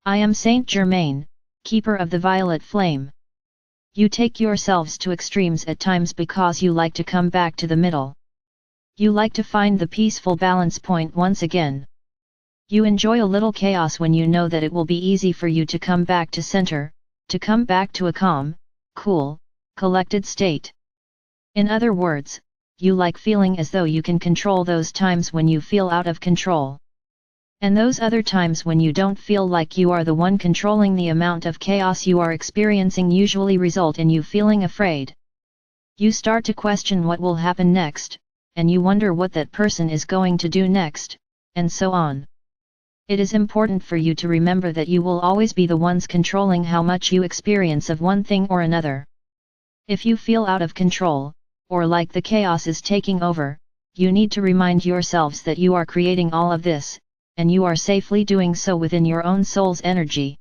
I am Saint Germain, keeper of the violet flame. You take yourselves to extremes at times because you like to come back to the middle. You like to find the peaceful balance point once again. You enjoy a little chaos when you know that it will be easy for you to come back to center, to come back to a calm, cool, collected state. In other words, you like feeling as though you can control those times when you feel out of control. And those other times when you don't feel like you are the one controlling the amount of chaos you are experiencing usually result in you feeling afraid. You start to question what will happen next, and you wonder what that person is going to do next, and so on. It is important for you to remember that you will always be the ones controlling how much you experience of one thing or another. If you feel out of control, or like the chaos is taking over, you need to remind yourselves that you are creating all of this, and you are safely doing so within your own soul's energy.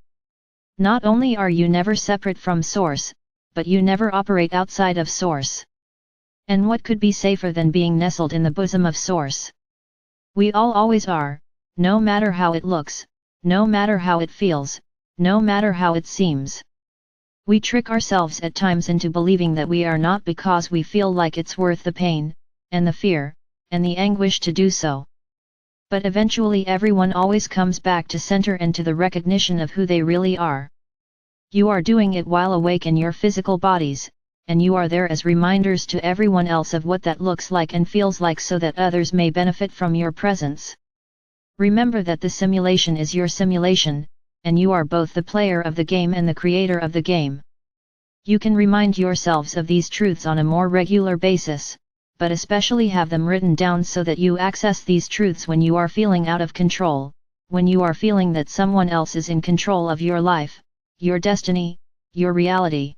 Not only are you never separate from Source, but you never operate outside of Source. And what could be safer than being nestled in the bosom of Source? We all always are, no matter how it looks, no matter how it feels, no matter how it seems. We trick ourselves at times into believing that we are not because we feel like it's worth the pain, and the fear, and the anguish to do so. But eventually everyone always comes back to center and to the recognition of who they really are. You are doing it while awake in your physical bodies, and you are there as reminders to everyone else of what that looks like and feels like so that others may benefit from your presence. Remember that the simulation is your simulation, and you are both the player of the game and the creator of the game. You can remind yourselves of these truths on a more regular basis, but especially have them written down so that you access these truths when you are feeling out of control, when you are feeling that someone else is in control of your life, your destiny, your reality.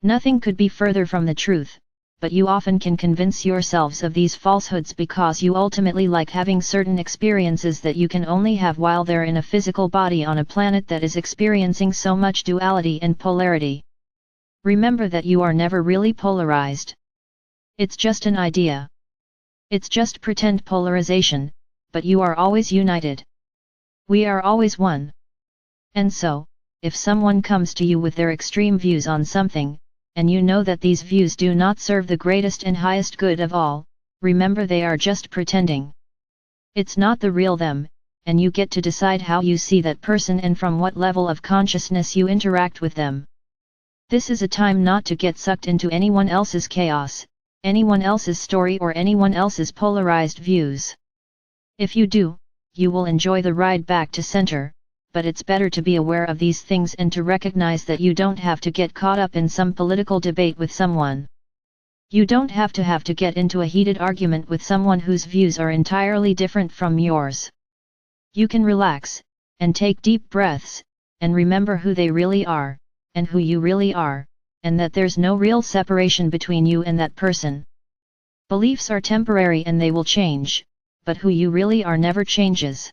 Nothing could be further from the truth, but you often can convince yourselves of these falsehoods because you ultimately like having certain experiences that you can only have while they're in a physical body on a planet that is experiencing so much duality and polarity. Remember that you are never really polarized. It's just an idea. It's just pretend polarization, but you are always united. We are always one. And so, if someone comes to you with their extreme views on something, and you know that these views do not serve the greatest and highest good of all, remember they are just pretending. It's not the real them, and you get to decide how you see that person and from what level of consciousness you interact with them. This is a time not to get sucked into anyone else's chaos, anyone else's story or anyone else's polarized views. If you do, you will enjoy the ride back to center, but it's better to be aware of these things and to recognize that you don't have to get caught up in some political debate with someone. You don't have to get into a heated argument with someone whose views are entirely different from yours. You can relax, and take deep breaths, and remember who they really are, and who you really are, and that there's no real separation between you and that person. Beliefs are temporary and they will change, but who you really are never changes.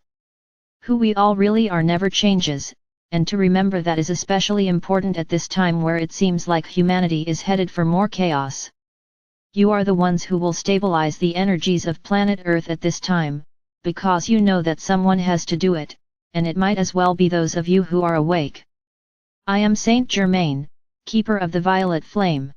Who we all really are never changes, and to remember that is especially important at this time where it seems like humanity is headed for more chaos. You are the ones who will stabilize the energies of planet Earth at this time, because you know that someone has to do it, and it might as well be those of you who are awake. I am Saint Germain, keeper of the violet flame.